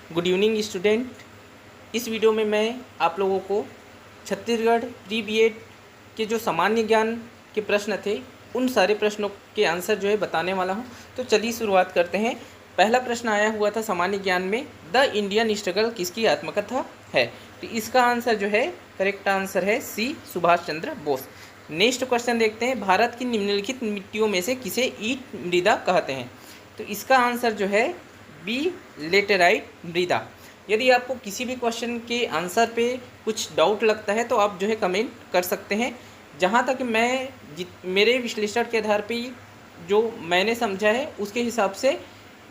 Good evening student. इस video में मैं आप लोगों को छत्तीसगढ़ प्री बीएड के जो सामान्य ज्ञान के प्रश्न थे उन सारे प्रश्नों के आंसर जो है बताने वाला हूं। तो चलिए शुरुआत करते हैं। पहला प्रश्न आया हुआ था सामान्य ज्ञान में, द इंडियन स्ट्रगल किसकी आत्मकथा है? तो इसका आंसर जो है, करेक्ट आंसर है सी, सुभाष चंद्र बोस। नेक्स्ट क्वेश्चन देखते हैं, भारत की निम्नलिखित मिट्टियों में से किसे ईट मृदा कहते हैं? तो इसका आंसर जो है बी, लेटेराइट मृदा। यदि आपको किसी भी क्वेश्चन के आंसर पे कुछ डाउट लगता है तो आप जो है कमेंट कर सकते हैं। जहाँ तक मैं मेरे विश्लेषण के आधार पे जो मैंने समझा है उसके हिसाब से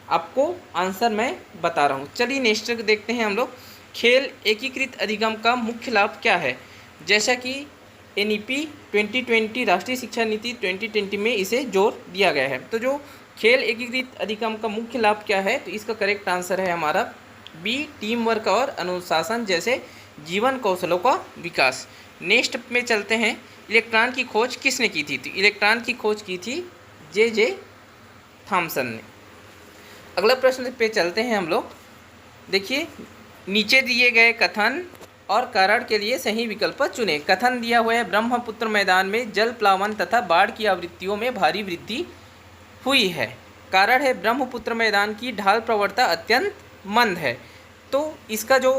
आपको आंसर मैं बता रहा हूँ। चलिए नेक्स्ट देखते हैं हम लोग। खेल एकीकृत अधिगम का मुख्य लाभ क्या है? जैसा कि NEP 2020 राष्ट्रीय शिक्षा नीति 2020 में इसे जोर दिया गया है। तो जो खेल एकीकृत अधिगम का मुख्य लाभ क्या है? तो इसका करेक्ट आंसर है हमारा बी, टीम वर्क और अनुशासन जैसे जीवन कौशलों का विकास। नेक्स्ट में चलते हैं, इलेक्ट्रॉन की खोज किसने की थी? तो इलेक्ट्रॉन की खोज की थी J.J. थॉमसन ने। अगला प्रश्न पे चलते हैं हम लोग। देखिए, नीचे दिए गए कथन और कारण के लिए सही विकल्प चुनें। कथन दिया हुआ है, ब्रह्मपुत्र मैदान में जल प्लावन तथा बाढ़ की आवृत्तियों में भारी वृद्धि हुई है। कारण है, ब्रह्मपुत्र मैदान की ढाल प्रवणता अत्यंत मंद है। तो इसका जो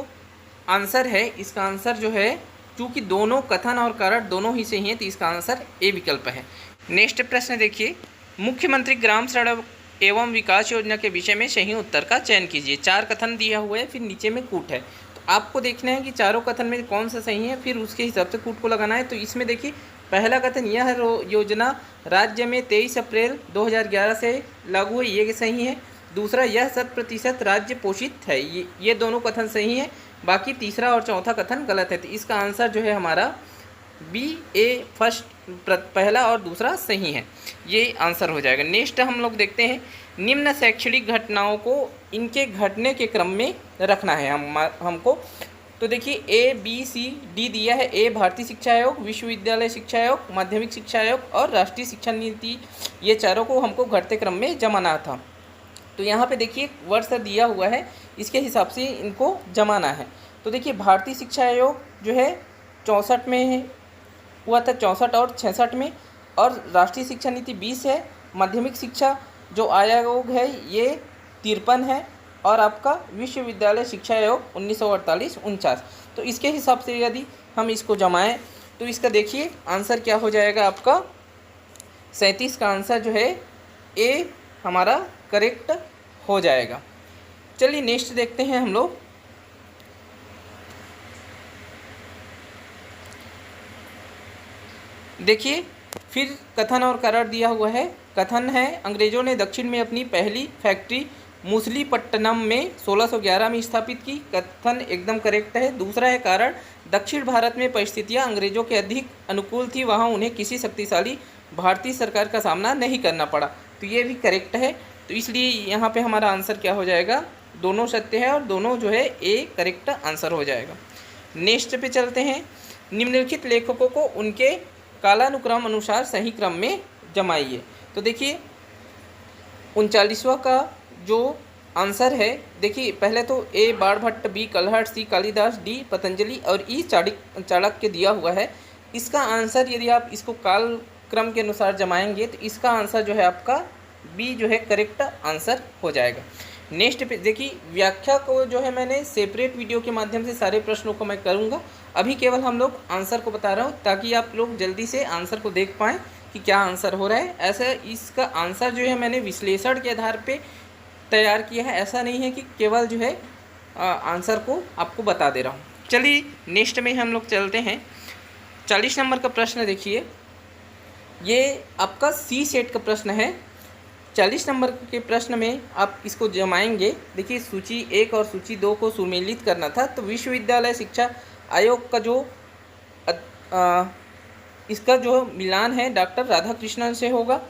आंसर है, इसका आंसर जो है, चूँकि दोनों कथन और कारण दोनों ही सही हैं तो इसका आंसर ए विकल्प है। नेक्स्ट प्रश्न देखिए, मुख्यमंत्री ग्राम सड़क एवं विकास योजना के विषय में सही उत्तर का चयन कीजिए। 4 कथन दिया हुआ है, फिर नीचे में कूट है। तो आपको देखना है कि चारों कथन में कौन सा सही है, फिर उसके हिसाब से कूट को लगाना है। तो इसमें देखिए, पहला कथन, यह योजना राज्य में 23 अप्रैल 2011 से लागू है, ये सही है। दूसरा, यह 100% राज्य पोषित है, ये दोनों कथन सही है। बाकी तीसरा और चौथा कथन गलत है। तो इसका आंसर जो है हमारा बी, ए फर्स्ट, पहला और दूसरा सही है, ये आंसर हो जाएगा। नेक्स्ट हम लोग देखते हैं, निम्न शैक्षणिक घटनाओं को इनके घटने के क्रम में रखना है हमको। तो देखिए, A, B, C, D दिया है। ए भारतीय शिक्षा आयोग, विश्वविद्यालय शिक्षा आयोग, माध्यमिक शिक्षा आयोग और राष्ट्रीय शिक्षा नीति, ये चारों को हमको घटते क्रम में जमाना था। तो यहाँ पे देखिए वर्ष दिया हुआ है, इसके हिसाब से इनको जमाना है। तो देखिए, भारतीय शिक्षा आयोग जो है 64 में हुआ था, 64 और 66 में, और राष्ट्रीय शिक्षा नीति 20 है। माध्यमिक शिक्षा जो आयोग है ये 53 है, और आपका विश्वविद्यालय शिक्षा आयोग 1948-49। तो इसके हिसाब से यदि हम इसको जमाएं तो इसका देखिए आंसर क्या हो जाएगा आपका 37 का आंसर जो है ए हमारा करेक्ट हो जाएगा। चलिए नेक्स्ट देखते हैं हम लोग। देखिए, फिर कथन और कारण दिया हुआ है। कथन है, अंग्रेजों ने दक्षिण में अपनी पहली फैक्ट्री मूसलीपट्टनम में 1611 में स्थापित की। कथन एकदम करेक्ट है। दूसरा है कारण, दक्षिण भारत में परिस्थितियां अंग्रेजों के अधिक अनुकूल थी, वहां उन्हें किसी शक्तिशाली भारतीय सरकार का सामना नहीं करना पड़ा। तो ये भी करेक्ट है। तो इसलिए यहाँ पे हमारा आंसर क्या हो जाएगा, दोनों सत्य है और दोनों जो है ए करेक्ट आंसर हो जाएगा। नेक्स्ट पे चलते हैं, निम्नलिखित लेखकों को उनके कालानुक्रम अनुसार सही क्रम में जमाइए। तो देखिए 39वां का जो आंसर है, देखिए पहले तो ए बाणभट्ट, बी कलहट, सी कालिदास, डी पतंजलि और ई चाणक्य दिया हुआ है। इसका आंसर यदि आप इसको काल क्रम के अनुसार जमाएंगे तो इसका आंसर जो है आपका बी जो है करेक्ट आंसर हो जाएगा। नेक्स्ट पे देखिए, व्याख्या को जो है मैंने सेपरेट वीडियो के माध्यम से सारे प्रश्नों को मैं करूँगा। अभी केवल हम लोग आंसर को बता रहा हूँ ताकि आप लोग जल्दी से आंसर को देख पाएँ कि क्या आंसर हो रहा है। ऐसा इसका आंसर जो है मैंने विश्लेषण के आधार पे तैयार किया है, ऐसा नहीं है कि केवल जो है आंसर को आपको बता दे रहा हूँ। चलिए नेक्स्ट में हम लोग चलते हैं। 40 नंबर का प्रश्न देखिए, ये आपका सी सेट का प्रश्न है। 40 नंबर के प्रश्न में आप इसको जमाएंगे। देखिए, सूची 1 और सूची 2 को सुमेलित करना था। तो विश्वविद्यालय शिक्षा आयोग का जो इसका जो मिलान है डॉक्टर राधाकृष्णन से होगा,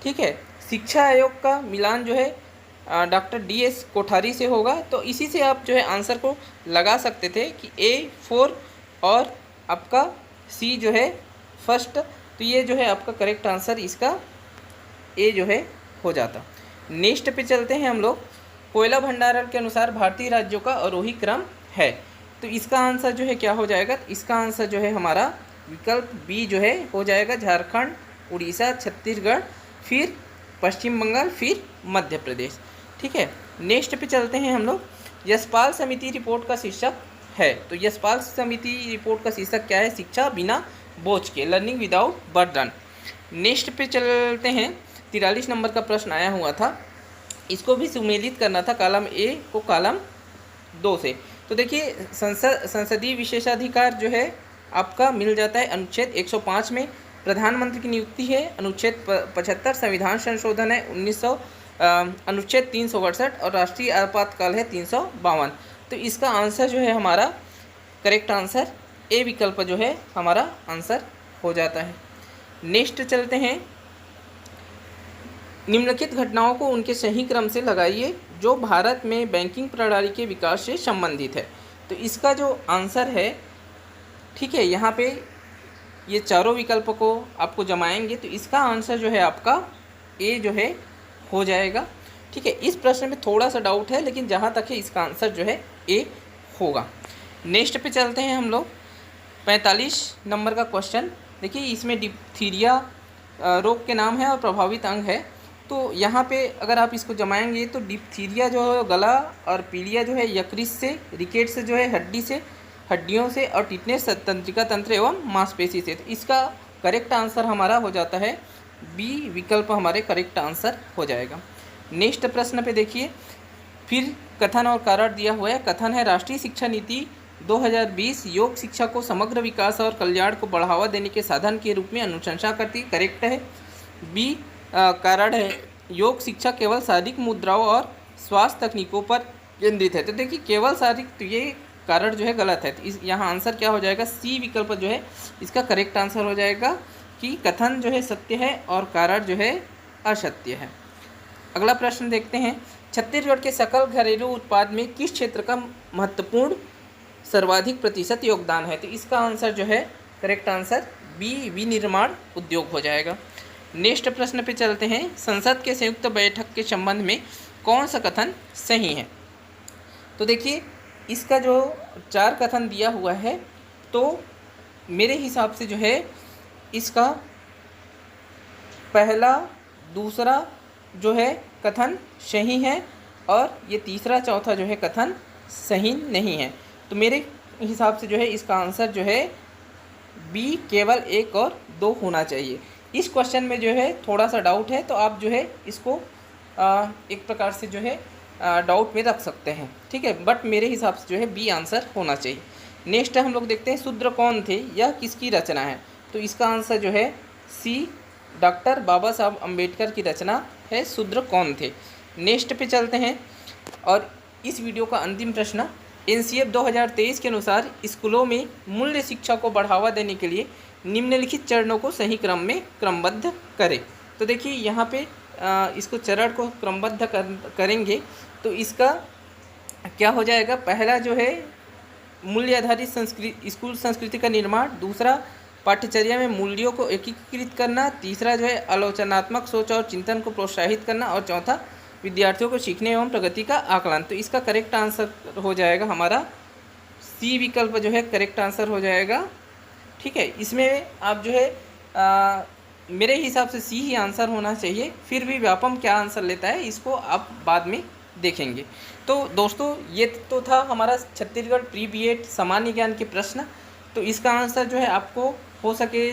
ठीक है। शिक्षा आयोग का मिलान जो है डॉक्टर DS कोठारी से होगा। तो इसी से आप जो है आंसर को लगा सकते थे कि A4 और आपका C जो है फर्स्ट। तो ये जो है आपका करेक्ट आंसर इसका ए जो है हो जाता। नेक्स्ट पे चलते हैं हम लोग। कोयला भंडारण के अनुसार भारतीय राज्यों का आरोही क्रम है। तो इसका आंसर जो है क्या हो जाएगा, इसका आंसर जो है हमारा विकल्प बी जो है हो जाएगा, झारखंड, उड़ीसा, छत्तीसगढ़, फिर पश्चिम बंगाल, फिर मध्य प्रदेश। ठीक है, नेक्स्ट पे चलते हैं हम लोग। यशपाल समिति रिपोर्ट का शीर्षक है, तो यशपाल समिति रिपोर्ट का शीर्षक क्या है, शिक्षा बिना बोझ के, लर्निंग विदाउट बर्डन। नेक्स्ट पे चलते हैं, 43 नंबर का प्रश्न आया हुआ था, इसको भी सुमेलित करना था कॉलम ए को कॉलम 2 से। तो देखिए संसदीय विशेषाधिकार जो है आपका मिल जाता है अनुच्छेद 105 में, प्रधानमंत्री की नियुक्ति है अनुच्छेद 75, संविधान संशोधन है अनुच्छेद 368 और राष्ट्रीय आपातकाल है 352। तो इसका आंसर जो है हमारा करेक्ट आंसर ए विकल्प जो है हमारा आंसर हो जाता है। नेक्स्ट चलते हैं, निम्नलिखित घटनाओं को उनके सही क्रम से लगाइए जो भारत में बैंकिंग प्रणाली के विकास से संबंधित है। तो इसका जो आंसर है, ठीक है, यहाँ पे ये चारों विकल्प को आपको जमाएंगे तो इसका आंसर जो है आपका ए जो है हो जाएगा। ठीक है, इस प्रश्न में थोड़ा सा डाउट है, लेकिन जहाँ तक है इसका आंसर जो है ए होगा। नेक्स्ट पे चलते हैं हम लोग, 45 नंबर का क्वेश्चन। देखिए इसमें डिप्थीरिया रोग के नाम है और प्रभावित अंग है। तो यहाँ पे अगर आप इसको जमाएंगे तो डिप्थीरिया जो है गला और पीलिया जो है यकृत से, रिकेट्स जो है हड्डियों से और टिटनेस तंत्रिका तंत्र एवं मांसपेशी से। तो इसका करेक्ट आंसर हमारा हो जाता है बी विकल्प हमारे करेक्ट आंसर हो जाएगा। नेक्स्ट प्रश्न पे देखिए, फिर कथन और कारण दिया हुआ है। कथन है राष्ट्रीय शिक्षा नीति 2020 योग शिक्षा को समग्र विकास और कल्याण को बढ़ावा देने के साधन के रूप में अनुशंसा करती, करेक्ट है। बी कारण है योग शिक्षा केवल शारीरिक मुद्राओं और स्वास्थ्य तकनीकों पर केंद्रित है। तो देखिए केवल शारीरिक, तो ये कारण जो है गलत है। तो इस यहाँ आंसर क्या हो जाएगा, सी विकल्प जो है इसका करेक्ट आंसर हो जाएगा कि कथन जो है सत्य है और कारण जो है असत्य है। अगला प्रश्न देखते हैं, छत्तीसगढ़ के सकल घरेलू उत्पाद में किस क्षेत्र का महत्वपूर्ण सर्वाधिक प्रतिशत योगदान है। तो इसका आंसर जो है करेक्ट आंसर बी विनिर्माण उद्योग हो जाएगा। नेक्स्ट प्रश्न पे चलते हैं, संसद के संयुक्त बैठक के संबंध में कौन सा कथन सही है। तो देखिए इसका जो 4 कथन दिया हुआ है, तो मेरे हिसाब से जो है इसका पहला, दूसरा जो है कथन सही है और ये तीसरा, चौथा जो है कथन सही नहीं है। तो मेरे हिसाब से जो है इसका आंसर जो है बी केवल 1 और 2 होना चाहिए। इस क्वेश्चन में जो है थोड़ा सा डाउट है, तो आप जो है इसको एक प्रकार से जो है डाउट में रख सकते हैं। ठीक है, बट मेरे हिसाब से जो है बी आंसर होना चाहिए। नेक्स्ट हम लोग देखते हैं, शूद्र कौन थे, यह किसकी रचना है। तो इसका आंसर जो है सी डॉक्टर बाबा साहब अम्बेडकर की रचना है, शूद्र कौन थे। नेक्स्ट पे चलते हैं और इस वीडियो का अंतिम प्रश्न, एनसीएफ 2023 के अनुसार स्कूलों में मूल्य शिक्षा को बढ़ावा देने के लिए निम्नलिखित चरणों को सही क्रम में क्रमबद्ध करें। तो देखिए यहाँ पे इसको चरण को क्रमबद्ध करेंगे तो इसका क्या हो जाएगा, पहला जो है मूल्य आधारित स्कूल संस्कृति का निर्माण, दूसरा पाठ्यचर्या में मूल्यों को एकीकृत करना, तीसरा जो है आलोचनात्मक सोच और चिंतन को प्रोत्साहित करना और चौथा विद्यार्थियों को सीखने एवं प्रगति का आकलन। तो इसका करेक्ट आंसर हो जाएगा हमारा सी विकल्प जो है करेक्ट आंसर हो जाएगा। ठीक है, इसमें आप जो है मेरे हिसाब से सी ही आंसर होना चाहिए, फिर भी व्यापम क्या आंसर लेता है इसको आप बाद में देखेंगे। तो दोस्तों ये तो था हमारा छत्तीसगढ़ प्री बीएड सामान्य ज्ञान के प्रश्न। तो इसका आंसर जो है आपको हो सके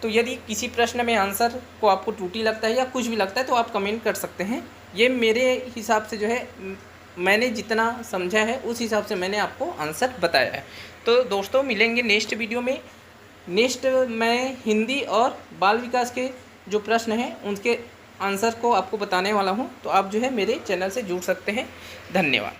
तो यदि किसी प्रश्न में आंसर को आपको त्रुटि लगता है या कुछ भी लगता है तो आप कमेंट कर सकते हैं। ये मेरे हिसाब से जो है मैंने जितना समझा है उस हिसाब से मैंने आपको आंसर बताया है। तो दोस्तों मिलेंगे नेक्स्ट वीडियो में। नेक्स्ट मैं हिंदी और बाल विकास के जो प्रश्न हैं उनके आंसर को आपको बताने वाला हूं, तो आप जो है मेरे चैनल से जुड़ सकते हैं। धन्यवाद।